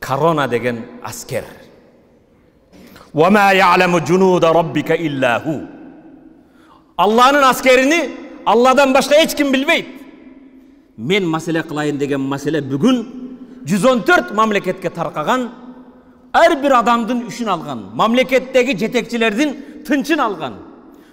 Корона деген аскер. وَمَا يَعْلَمُ جُنُودَ رَبِّكَ إِلَّا هُ. Allah'ın askerini Allah'dan başka hiç kim bilmeydi. Men masele kılayın деген masele bugün 114 mamleketke tarqagan, her bir adamdın üçün algan, mamleketteki jetekçilerдің tınçın algan,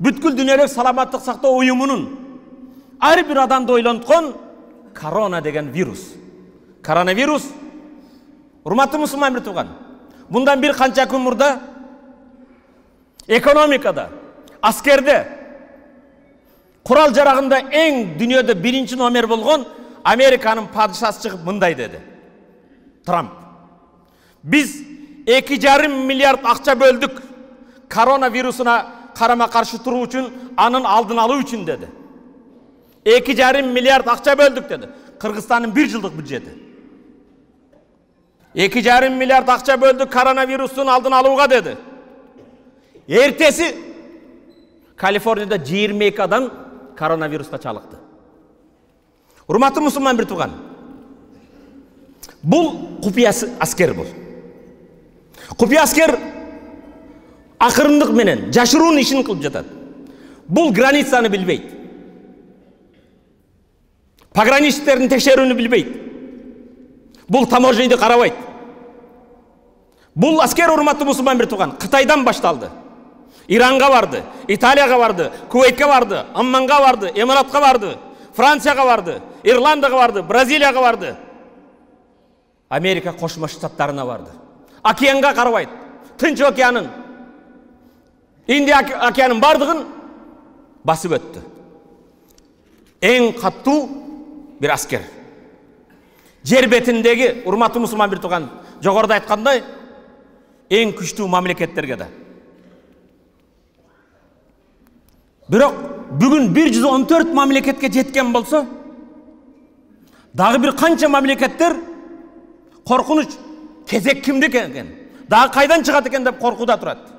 бүткүл дүниелік саламаттық сақтау ұйымының her bir adamda ойлантқан корона деген virus. Koronavirus, урматтуу мұсылман bir туған. Bundan bir qancha kun murda ekonomikada, askerde, kural jaragында en dünyada birinci номер болған Amerikanın padişası çıkıp mınday dedi. Trump. Biz 2,5 milyar akça böldük koronavirusuna karama karşı turu için, anın aldın alı için dedi. 2,5 milyar akça böldük dedi. Kırgızistan'ın bir yıllık bütçeti. 2,5 milyar akça böldük koronavirusun aldın alığa dedi. Ertesi Kaliforniyada 22 adam koronavirus'a çalıktı. Hurmatlı Müslüman bir tuğan. Bu kupiya asker bu. Kupiya asker akırındık menen, jaşıruun işini kılıp жатады. Bu granitsаны bilbeydi. Pograniçniklerin tekşerүүnü bilbeydi. Bu taможнийді қарабайды. Bu asker hurmatlı Müslüman bir tuğan. Kıtaydan baştaldı. İran'a vardı, İtalya'ya vardı, Kuveyt'e vardı, Amman'a vardı, Emirat'a vardı, Fransa'ya vardı, İrlanda'ya vardı, Brezilya'ya vardı. Amerika Koşma Ştatlarına vardı. Океанға қарабайды. Тынч океанın, Индия океanın бардығын басып өтті. En kattu bir asker. Жер бетіндегі урматтуу Müslüman bir туған, жоғарыда айтқандай, en күштүү мамлекеттерге de. Бирок бүгін 114 мамлекетке жеткен болса, дағы bir қанша мамлекеттер қорқыныш, кезек кімде екен, дағы қайдан шығады екен деп қорқуда тұрады.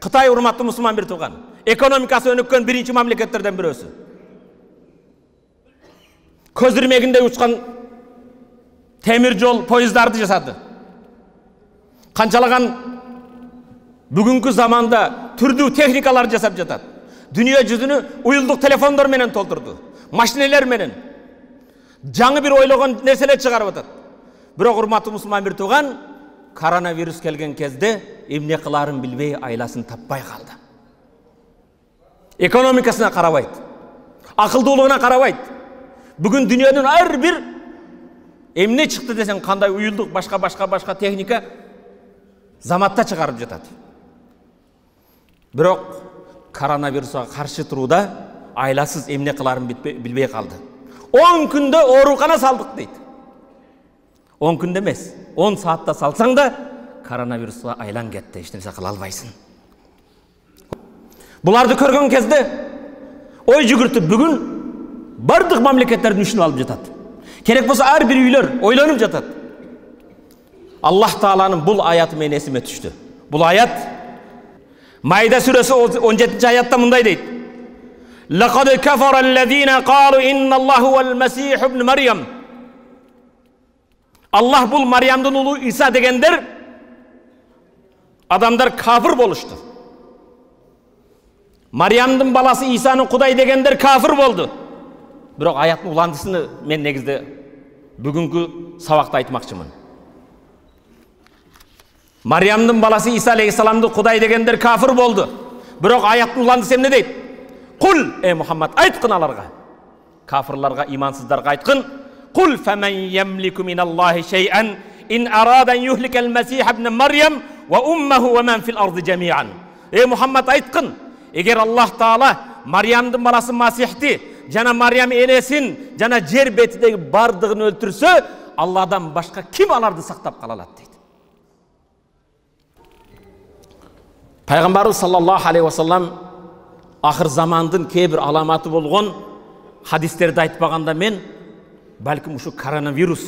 Қытай урматтуу Müslüman bir туған, экономикасы өніккен бірінші мамлекеттерден бірісі. Көздірмегінде ұшқан темір жол поездарды жасады. Қаншалаған бүгінгі заманда түрдүү техникалар жасап жатады. Dünya жүзүнү уюлдук телефондар менен толтурду. Машинелер менен. Жаңы bir ойлогон нерселер чыгарып атат. Бирок урматтуу Müslüman bir туган, коронавирус келген кезде эмне кыларын билбей айласын таппай калды. Экономикасына карабайт. Акылдуулугуна карабайт. Бүгүн дүйнөнүн ар бир эмне чыкты десең, кандай уюлдук башка техника заматта чыгарып жатат. Бирок коронавирусқа каршы турууда айласыз эмне кыларын билбей калды. 10 күндө оорукана салдык дейт. 10 күндө эмес, 10 саатта салсаң да коронавирусқа айлан кетти, эч нерсе кыла албайсың. Буларды көргөн кезде ой жүгүртүп бүгүн бардык мамлекеттердин үчүн алып жатат. Керек болсо ар бир үйлөр ойлонуп жатат. Аллах Тааланын бул аяты менен эсиме түштү. Бул аят Maide suresi 17. ayatta mınday deydi. لَقَدْ كَفَرَ الَّذ۪ينَ قَالُوا اِنَّ اللّٰهُ وَالْمَس۪يحُ بْنِ مَرْيَمْ. Allah bul Meryem'den ulu İsa degenler adamlar kafir boluştu. Meryem'den balası İsa'nın Kuday degenler kafir boldu. Bırak ayatın ulandısını men negizde bugünkü sabakta aytmakçımın. Meryem'nin balası İsa aleyhisselam'dı Kuday degenler kafir boldu. Bırak ayatın ulandısı ne deydi? Kul ey Muhammed aytkın alarga. Kafirlarga, imansızlarga aytkın. Kul femen yemliku minallahi şey'en in araden yuhlikel mesih ibn Meryem ve ummehu ve men fil ardı cemiyan. Ey Muhammed aytkın. Eğer Allah Taala Meryem'nin balası Mesih'ti, jana Meryem enesin, jana jer betidegi bardığını öldürse, Allah'dan başka kim alardı saktap kalalat deydi. Peygamberimiz sallallahu aleyhi ve sellem ahir zamandın kebir alamatı bolğon hadislerde aytpaganda men balkim şu koronavirus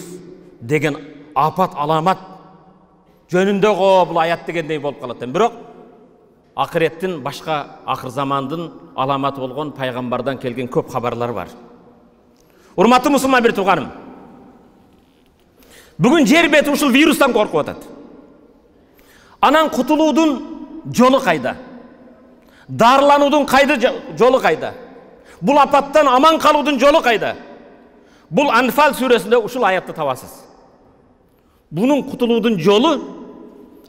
degen apat alamat jönünde bul ayat degendey bolup kalat. Bирок ahirettin başka ahir zamandın alamatı bolğon peygamberden kelgen köp haberler var. Urmatlı Müslüman bir tuğanım. Бүгін жер беті ушул вирустан коркуп атат. Анан кутулуудун жолу кайда? Дарылануудун жолу кайда? Бул апаттан аман калуудун жолу кайда? Бул Анфал сүресинде ушул аятты табасыз. Бунун кутулуудун жолу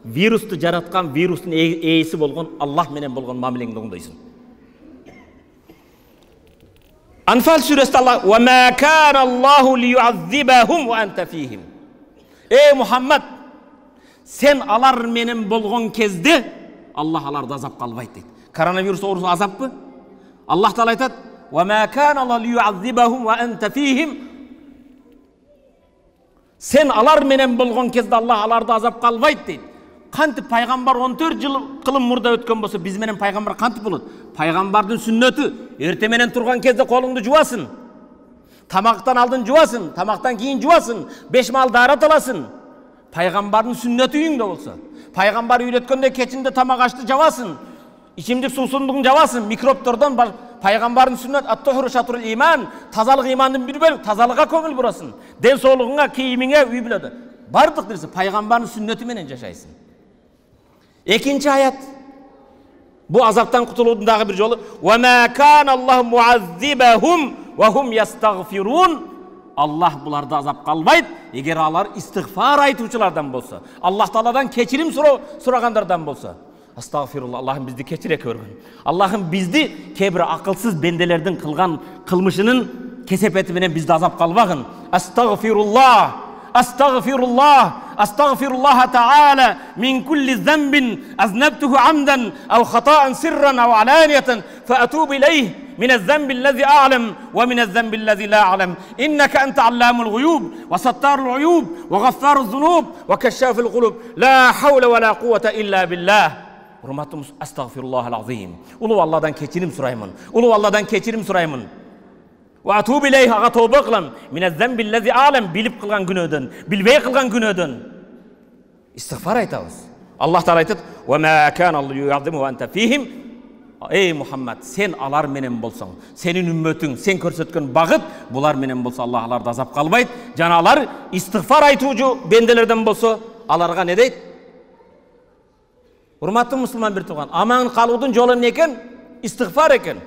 вирусту жараткан, вирустун ээси болгон Аллах менен болгон мамилеңди оңдойсуң. Анфал сүресинде Аллах: "Ва ма кана Аллаху лиюаззибахум ва анта фихим." Ey Muhammed, sen алар менен болгон кезде Аллах аларды азапка албайт дейт. Коронавирус оорусу азаппы? Аллах Таала айтат: "Ва ма кана Аллаху лиюаззибахум ва анта фихим." Sen алар менен болгон кезде Аллах аларды азапка албайт дейт. Кантип пайгамбар 14 жыл кылым мурда өткөн болсо, биз менен пайгамбар кантип болот? Пайгамбардын сүннөтү эрте менен турган кезде колуңду жуасың. Тамактан алдын жуасың, тамактан кийин жуасың, 5 мал дарат аласың. Пайгамбардын сүннөтү үйүңдө болсо, пайгамбар үйрөткөндөй кечинде тамак ашты жабасың, ичимдик суусундугун жабасың, микробтордон пайгамбардын сүннөт ат-тухуру шатрул иман, тазалык имандын бир бөлүгү, тазалыкка көңүл бурасың. Ден соолугуңа, кийимиңе, үй бүлөдө. Бардык нерсе пайгамбардын сүннөтү менен жашайсың. Экинчи аят. Бу азаптан кутулуудун дагы бир жолу: "Ва ма кана Аллаху муаззибахум ва хум ястагфирун." Аллах буларды азапка албайт, эгер алар истигфар айтуучулардан болсо, Аллах Тааладан кечирим сурагандардан болсо. Астагфирулла, Аллахым бизди кечире көргөн. Аллахым бизди кээ-бир акылсыз бенделердин кылган кылмышынын кесепети менен бизди азапка албагын. Астагфирулла, астагфирулла, астагфируллаха таала мин кулли занбин азнабтуху амдан ау хатаан сирран ау аланiyatan фаатубу илейх من الذنب الذي أعلم ومن الذنب الذي لا أعلم إنك أنت علام الغيوب وستار العيوب وغفار الذنوب وكشاف القلوب لا حول ولا قوة إلا بالله. Hurmatım, estağfirullahal azim. Ulu Allah'dan keçirim surayımın. Ulu Allah'dan keçirim surayımın. Ve atubu ileyh, ağa tövbe kılam. Minezzembillezi alem, bilip kılgan günödün, bilbey kılgan günödün. İstiğfar aytabız. Allah Teala aytadi: "Ve ma kana Allahu yu'azzimu ve ente fihim." Ey Muhammed, sen alar menen bolsang, senin ümmetin, sen körsetken bagıt, bular menen bolsa Allah alarda azap kalbayt. Janalar istiğfar aytuucu bendelerden bolsa, alarga ne deyt? Hurmatlı Müslüman bir tuğan, aman kaludun jolu ne eken? İstiğfar eken.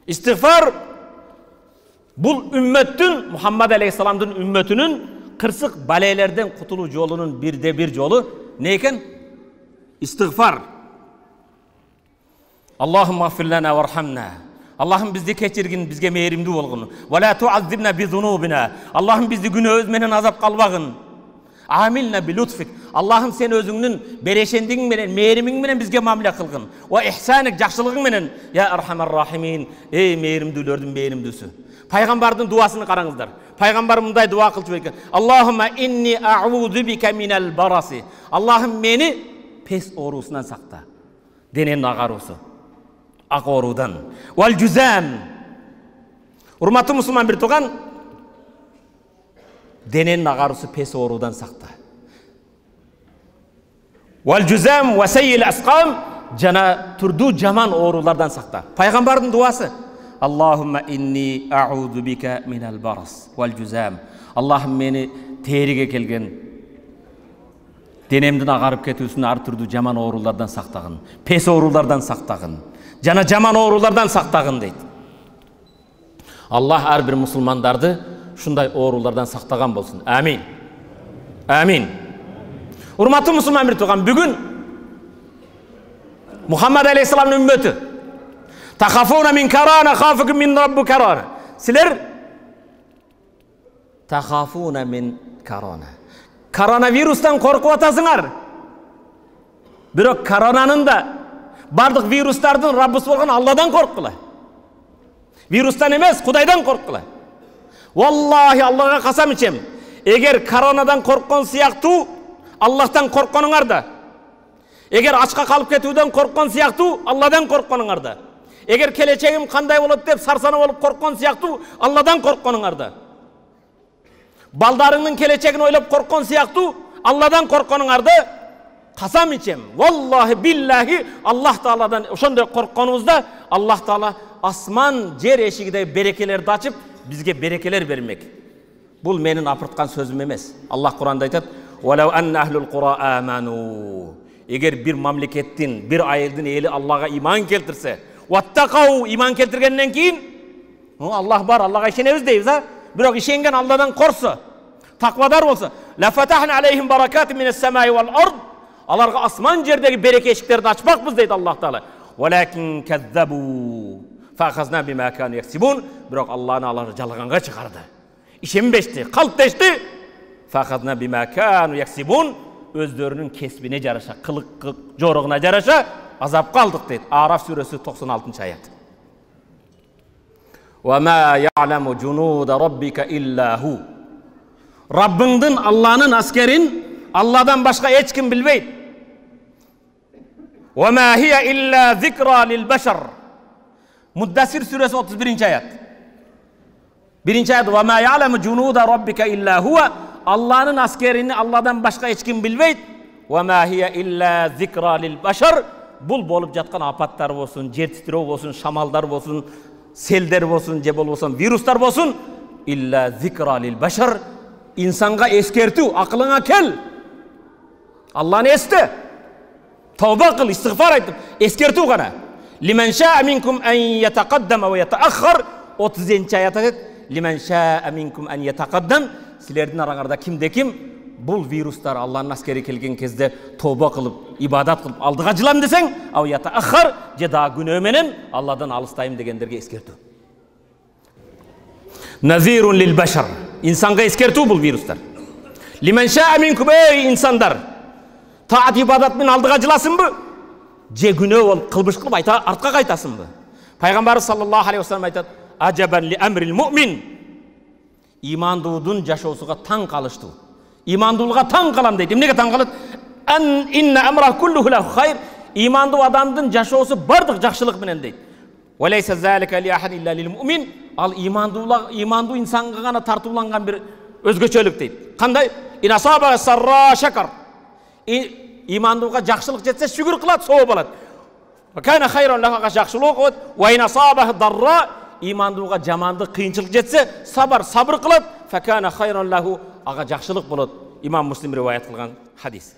İstiğfar, bul ümmetin, Muhammed Aleyhisselam'ın ümmetinin kırsık baleylerden kutulu yolunun birde bir yolu ne eken? İstiğfar. Allah'ım mağfir lana varhamna. Allah'ım bizdi keçirgin, bizge mehrimdi bolgun. Ve la tuazzibna bi zunubina. Allah'ım bizdi günahımız menen azap kalbagın. Amilna bi lutfik. Allah'ım sen özüңнүн bereşendiğin menen, mehrimiň menen bizge muamele kılgın. Ve ihsanik, jakşılıgın menen. Ya Erhamer Rahimin, ey mehrimdүүлөрдүн mehrimdүүsü. Paygambardın duasını qarаңыздар. Paygambar mындай dua kılçı berken: Allahumma inni a'udhu bika minal barasi. Allah'ım meni pes orusundan sakta. Denenin ağarusu. Ak orudan. Wal cüzam. Hurmatlı Müslüman bir tuğan, denenin ağarusu pes orudan sakta. Wal cüzam ve seyyil asqam, jana turdu jaman orulardan sakta. Paygambardın duası: Allahumma inni a'udhu bika minal baras wal cüzam. Allah'ım meni terige kelgen, denemdin ağarıp ketүүsүнөн ар түрдүү жаман оорулардан сактагын, пес оорулардан сактагын, жана жаман оорулардан сактагын дейт. Аллах ар бир мусулмандарды ушундай оорулардан сактаган болсун. Амин. Амин. Урматтуу мусулман бир туган, бүгүн Muhammed Aleyhisselam'ın ümmeti tahafuna min karana khafukum min rabbu karana. Sizler tahafuna min karana. Koronavirustan korkup atasыңар. Бирок коронанын да бардык вирустардын Раббысы болгон Алладан корккула. Вирустан эмес, Кудайдан корккула. Валлахи, Аллага касам ичем, эгер коронадан корккон сыяктуу Аллахтан коркконуңар да, эгер ачка калып кетүүдөн корккон сыяктуу Алладан коркконуңар да, эгер келечегим кандай болот деп сарсана болуп корккон сыяктуу Алладан коркконуңар да, балдарыңдын келечегин ойлоп корккон сыяктуу Алладан коркконуңарды касам ичем. Валлахи биллахи, Аллах Тааладан ошондой коркконубузда Аллах Таала асман жер эшигидеги берекелерди ачып, бизге берекелер бермек. Бұл менің апыртқан сөзім емес. Аллах Құранда айтады: "Валау анна ахлул қура аману." Егер бір мамлекеттің, бір айылдың елі Аллаға иман келтірсе, ваттақау, иман келтіргеннен кейін, Аллах бар, Аллаға ішенеміз дейміз, бірақ ішенген Алладан қорсы, тақвадар болса, ла фатахна алейхим баракатин минас самаи вал ард. Аларға асман жердегі береке ешіктерді ашпақпыз дейді Аллах Тағала. Валакин каззабу фахазна бима кану яксибун. Бірақ Алланы алар жалғанға шығарды. Ішенбешті, қалыптешті. Фахазна бима кану яксибун. Өздерінің кесбіне жараша, қылық жорығына жараша азап қалдық дейді. Араф сүресі 96 аят. وَمَا يَعْلَمُ جُنُودَ رَبِّكَ إِلَّا هُ. Rabbіңдің, Алланың аскерін Алладан башқа ешкім білмейді. وَمَا هِيَ إِلَّا ذِكْرَى لِلْبَشَرِ. Муддасир сүресі 31 аят. 1 аят: وَمَا يَعْلَمُ جُنُودَ رَبِّكَ إِلَّا هُوَ. Алланың аскерін Алладан башқа ешкім білмейді. وَمَا هِيَ إِلَّا ذِكْرَى لِلْبَشَرِ. Бұл болып жатқан апаттар болсын, жер тітіреу болсын, шамалдар болсын, селдер болсын, же болсын, вирустар болсын, илля зикра лил башар. İnsanға ескерту, ақылыңа кел. Алланы есті. Тауба қыл, истиғфар айтып, ескерту ғана. Лимен шаа минкум ан ятақаддама ва ятааххар. 30-ші аят айтады. Лимен шаа минкум ан ятақаддам. Сілердің араңарда кімде кім бұл вирустар Алланың аскері келген кезде тауба қылып, ибадат қылып, алдыға жылам десең, ау ятааххар, же да күнөменен Алладан алыстайым дегендерге ескерту. Назирун лил башар. İnsanға ескерту бұл вирустар. Лимен шаа минкум, ей инсандар, таат ибадатмен алдыға жыласың бі? Же күнөө ол қылбыш қылып айта артқа қайтасың бі? Пайғамбар саллаллаху алейхи вассалам айтады: "Ажабан ли амрил муъмин." Имандуудың жашоосуға таң қалышты. Имандуулға таң қалам дейді. Эмнеге таң қалады? Ан инна амра куллуху лаху хайр. Имандуу адамдың жашоосу бардық жақсылық менен дейді. Валайса залика ли ахад илля лил муъмин. Ал имандуу инсанға ғана тартуланған бір өзгөчөлүк дейді. Қандай? Инасаба сарра шакар. Имандууға жақсылық жетсе шүгір қылады, сауап алады. Кана хайран лаха жақсылық қылады. Ва инасаба дарра. Имандууға жамандық, қиыншылық жетсе сабыр қылады. Факана хайран лаху, аға жақсылық болады. Имам Муслим риwayat қылған хадис.